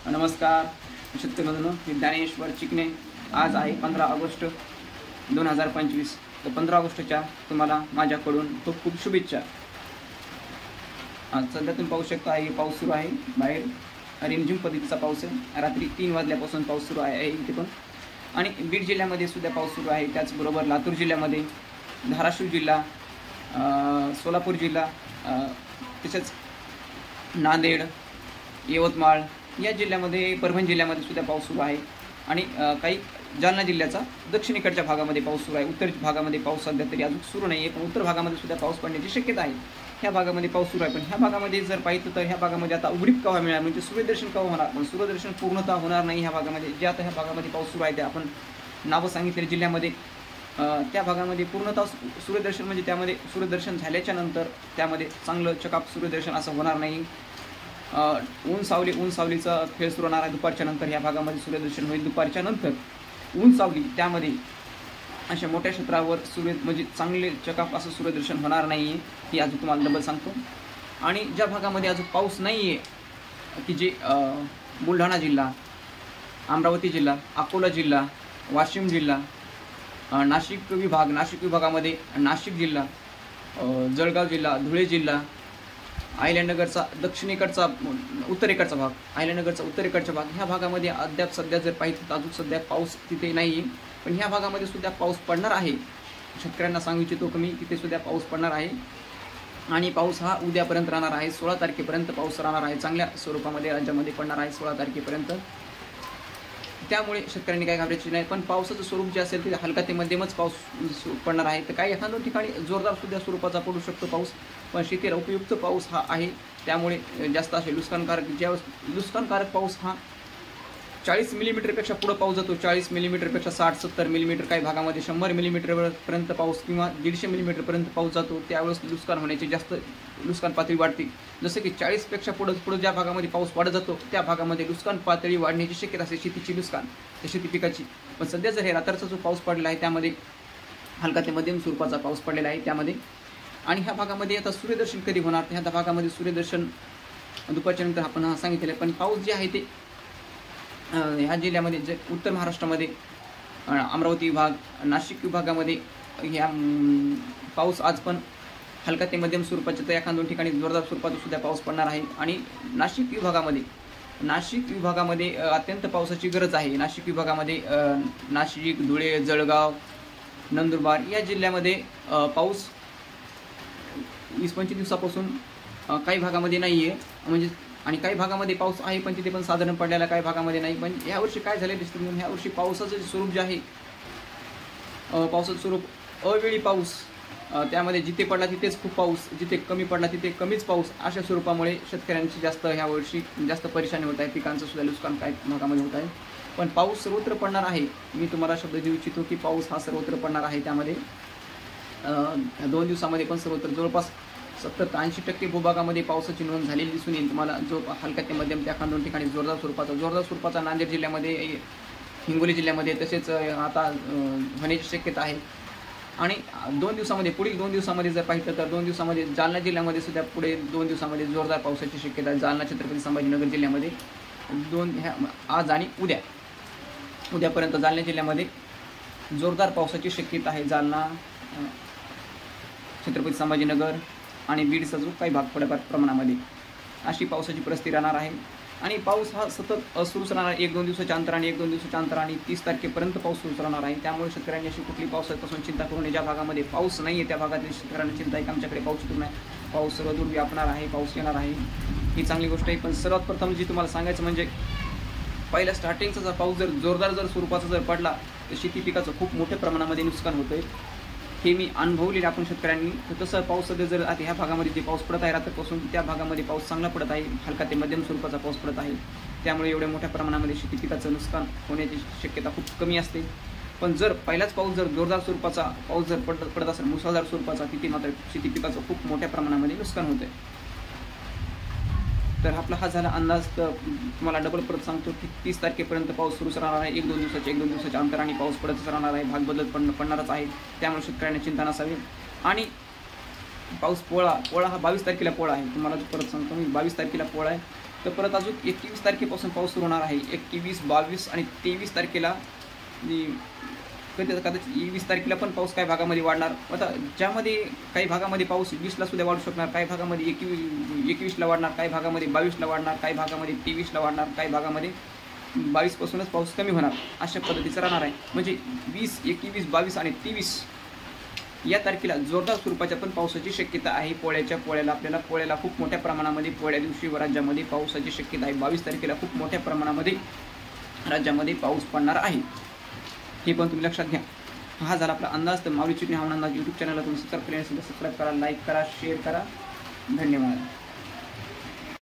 नमस्कार शेतकरी बंधूंनो, मी ज्ञानेश्वर चिकणे। आज आहे 15 ऑगस्ट 2025। तर 15 ऑगस्टच्या तुम्हाला माझ्याकडून खूप खूप शुभेच्छा। आज सध्या तुम्ही पाहू शकता आहे पाऊस सुरू आहे, बाहेर रिमझिम पद्धतीचा पाऊस आहे। रात्री 3 वाजल्यापासून पाऊस सुरू आहे इथे पण, आणि बीड जिल्ह्यामध्ये सुद्धा पाऊस सुरू आहे। त्याचबरोबर लातूर जिल्ह्यामध्ये, धाराशिव जिल्हा, सोलापूर जिल्हा, तसेच नांदेड, यवतमाळ या जिल्ह्यामध्ये, परभणी जिल्ह्यामध्ये सुद्धा पाऊस सुरू आहे। आणि काही जालना जिल्ह्याचा दक्षिणेकडच्या भागामध्ये पाऊस सुरू आहे। उत्तर भागामध्ये पाऊस सध्या तरी अजून सुरू नाही आहे, पण उत्तर भागामध्ये सुद्धा पाऊस पडण्याची शक्यता आहे। ह्या भागामध्ये पाऊस सुरू आहे, पण ह्या भागामध्ये जर पाहिलं तर ह्या भागामध्ये आता उघडीप केव्हा मिळणार, म्हणजे सूर्यदर्शन केव्हा होणार, पण सूर्यदर्शन पूर्णतः होणार नाही ह्या भागामध्ये। जे आता ह्या भागामध्ये पाऊस सुरू आहे ते आपण नावं सांगितलेल्या जिल्ह्यामध्ये, त्या भागामध्ये पूर्णतः सूर्यदर्शन, म्हणजे त्यामध्ये सूर्यदर्शन झाल्याच्या नंतर त्यामध्ये चांगलं चकाप सूर्यदर्शन असं होणार नाही। ऊन सावलीचा खेळ सुरू होणार आहे दुपारच्या नंतर। ह्या भागामध्ये सूर्यदर्शन होईल दुपारच्या नंतर। ऊन सावली त्यामध्ये अशा मोठ्या क्षेत्रावर सूर्य, म्हणजे चांगले चकाप असं सूर्यदर्शन होणार नाही आहे, ही अजून तुम्हाला डबल सांगतो। आणि ज्या भागामध्ये अजून पाऊस नाही आहे, की जे बुलढाणा जिल्हा, अमरावती जिल्हा, अकोला जिल्हा, वाशिम जिल्हा, नाशिक विभागामध्ये नाशिक जिल्हा, जळगाव जिल्हा, धुळे जिल्हा, अहिल्यानगरचा दक्षिणेकडचा उत्तरेकडचा भाग, अहिल्यानगरचा उत्तरेकडचा भाग, ह्या भागामध्ये अद्याप सध्या जर पाहिजे तर अजून सध्या पाऊस तिथे नाही आहे, पण ह्या भागामध्ये सुद्धा पाऊस पडणार आहे। शेतकऱ्यांना सांगू इच्छितो की मी तिथे सुद्धा पाऊस पडणार आहे, आणि पाऊस हा उद्यापर्यंत राहणार आहे। 16 तारखेपर्यंत पाऊस राहणार आहे, चांगल्या स्वरूपामध्ये राज्यामध्ये पडणार आहे 16 तारखेपर्यंत। त्यामुळे शेतकऱ्यांनी काय घाबरायचे नाही, पण पावसाचं स्वरूप जे असेल ते हलका ते मध्यमच पाऊस पडणार आहे। तर काही एखाद्या ठिकाणी जोरदार सुद्धा स्वरूपाचा पडू शकतो पाऊस, पण शेतीला उपयुक्त पाऊस हा आहे। त्यामुळे जास्त असे नुकसानकारक पाऊस हा 40 मिलीमीटरपेक्षा पुढे पाऊस जातो, 40 मिलीमीटरपेक्षा 60-70 मिलीमीटर, काही भागामध्ये 100 मिलीमीटरपर्यंत पाऊस किंवा 150 मिलीमीटरपर्यंत पाऊस जातो। त्यावेळेस नुकसान होण्याची जास्त नुकसान पातळी वाढते। जसं की 40पेक्षा पुढे ज्या भागामध्ये पाऊस वाढत जातो त्या भागामध्ये नुकसान पातळी वाढण्याची शक्यता असते, शेतीची नुकसान, शेती पिकाची। पण सध्या जर हे रात्रीचा जो पाऊस पडलेला आहे त्यामध्ये हलका ते मध्यम स्वरूपाचा पाऊस पडलेला आहे त्यामध्ये। आणि ह्या भागामध्ये आता सूर्यदर्शन कधी होणार, ह्या भागामध्ये सूर्यदर्शन दुपारच्या नंतर आपण सांगितलेलं आहे। पण पाऊस जे आहे ते ह्या जिल्ह्यामध्ये, जे उत्तर महाराष्ट्रामध्ये, अमरावती विभाग, नाशिक विभागामध्ये ह्या पाऊस आज पण हलका ते मध्यम स्वरूपाचे, तर एखाद दोन ठिकाणी जोरदार स्वरूपाचा सुद्धा पाऊस पडणार आहे। आणि नाशिक विभागामध्ये अत्यंत पावसाची गरज आहे। नाशिक विभागामध्ये नाशिक, धुळे, जळगाव, नंदुरबार या जिल्ह्यामध्ये पाऊस 20-25 दिवसापासून काही भागामध्ये नाही आहे, म्हणजे, आणि काही भागामध्ये पाऊस आहे पण तिथे पण साधारण पडलेला, काही भागामध्ये नाही। पण यावर्षी काय झालं दिसतं, ह्यावर्षी पावसाचं स्वरूप जे आहे, पावसाचं स्वरूप अवेळी पाऊस, त्यामध्ये जिथे पडला तिथेच खूप पाऊस, जिथे कमी पडला तिथे कमीच पाऊस, अशा स्वरूपामुळे शेतकऱ्यांची जास्त ह्यावर्षी जास्त परेशानी होत आहे, पिकांचं सुद्धा नुकसान काही भागामध्ये होत आहे। पण पाऊस सर्वत्र पडणार आहे, मी तुम्हाला शब्द देऊ इच्छितो की पाऊस हा सर्वत्र पडणार आहे। त्यामध्ये 2 दिवसामध्ये पण सर्वत्र जवळपास 70-80% भूभागामध्ये पावसाची नोंद झालेली दिसून येईल तुम्हाला, जो हलका ते मध्यम, त्या 2 ठिकाणी जोरदार स्वरूपाचा नांदेड जिल्ह्यामध्ये, हिंगोली जिल्ह्यामध्ये तसेच आता होण्याची शक्यता आहे। आणि 2 दिवसामध्ये, पुढील 2 दिवसामध्ये जर पाहिलं तर 2 दिवसामध्ये जालना जिल्ह्यामध्ये सुद्धा पुढे 2 दिवसामध्ये जोरदार पावसाची शक्यता आहे। जालना, छत्रपती संभाजीनगर जिल्ह्यामध्ये आज आणि उद्यापर्यंत जालना जिल्ह्यामध्ये जोरदार पावसाची शक्यता आहे। जालना, छत्रपती संभाजीनगर आणि बीडचा जो काही भाग थोड्याफार प्रमाणामध्ये अशी पावसाची परिस्थिती राहणार आहे। आणि पाऊस हा सतत सुरूच राहणार, 1-2 दिवसाच्या अंतराने, 1-2 दिवसाच्या अंतराने 30 तारखेपर्यंत पाऊस सुरूच राहणार आहे। त्यामुळे शेतकऱ्यांनी अशी कुठली पावसापासून चिंता करू नये। ज्या भागामध्ये पाऊस नाही आहे त्या भागातील शेतकऱ्यांना चिंता आहे की आमच्याकडे पाऊस येतो नाही, पाऊस सर्व दूर व्यापणार आहे, पाऊस येणार आहे, ही चांगली गोष्ट आहे। पण सर्वात प्रथम जी तुम्हाला सांगायचं म्हणजे, पहिल्या स्टार्टिंगचा जर पाऊस जोरदार स्वरूपाचा जर पडला तर शेती पिकाचं खूप मोठ्या प्रमाणामध्ये नुकसान होतं आहे, हे मी अनुभवलेले आपण शेतकऱ्यांनी। तर तसं पाऊस सध्या जर आता ह्या भागामध्ये जे पाऊस पडत आहे रात्रीपासून, त्या भागामध्ये पाऊस चांगला पडत आहे, हलका ते मध्यम स्वरूपाचा पाऊस पडत आहे। त्यामुळे एवढ्या मोठ्या प्रमाणामध्ये शेती पिकाचं नुकसान होण्याची शक्यता खूप कमी असते। पण जर पहिलाच पाऊस जर जोरदार स्वरूपाचा पाऊस जर पडत असेल, मुसळधार स्वरूपाचा, तिथे मात्र शेती पिकाचं खूप मोठ्या प्रमाणामध्ये नुकसान होतं आहे। तर आपला हा झाला अंदाज। तर तुम्हाला डबल परत सांगतो की 30 तारखेपर्यंत पाऊस सुरूच राहणार आहे, 1-2 दिवसाच्या अंतराने पाऊस पडतच राहणार आहे, भाग बदलत पडणारच आहे। त्यामुळे शेतकऱ्यांना चिंता नसावी। आणि पाऊस पोळा हा 22 तारखेला पोळा आहे, तुम्हाला परत सांगतो मी, 22 तारखेला पोळा आहे। तर परत अजून 21 तारखेपासून पाऊस सुरू होणार आहे. 21, 22 आणि 23 तारखेला कदाचित 20 तारखेला पण पाऊस काही भागामध्ये वाढणार. आता ज्यामध्ये काही भागामध्ये पाऊस 20ला सुद्धा वाढू शकणार, काही भागामध्ये 21ला वाढणार, काही भागामध्ये 22ला वाढणार, काही भागामध्ये 23ला वाढणार, काही भागामध्ये 22 पासूनच पाऊस कमी होणार, अशा पद्धतीचं राहणार आहे. म्हणजे 20, 21, 22 आणि 23 या तारखेला जोरदार स्वरूपाच्या पण पावसाची शक्यता आहे. पोळ्याला खूप मोठ्या प्रमाणामध्ये पोळ्या दिवशी राज्यामध्ये पावसाची शक्यता आहे. 22 तारखेला खूप मोठ्या प्रमाणामध्ये राज्यामध्ये पाऊस पडणार आहे, हे पण तुम्ही लक्षात घ्या. हा झाला आपला अंदाज. तर माऊली चिटणी हवामान अंदाज यूट्यूब चॅनलला तुम्ही सबस्क्राईब केल्यानंतर सबस्क्राईब करा, लाईक करा, शेअर करा. धन्यवाद.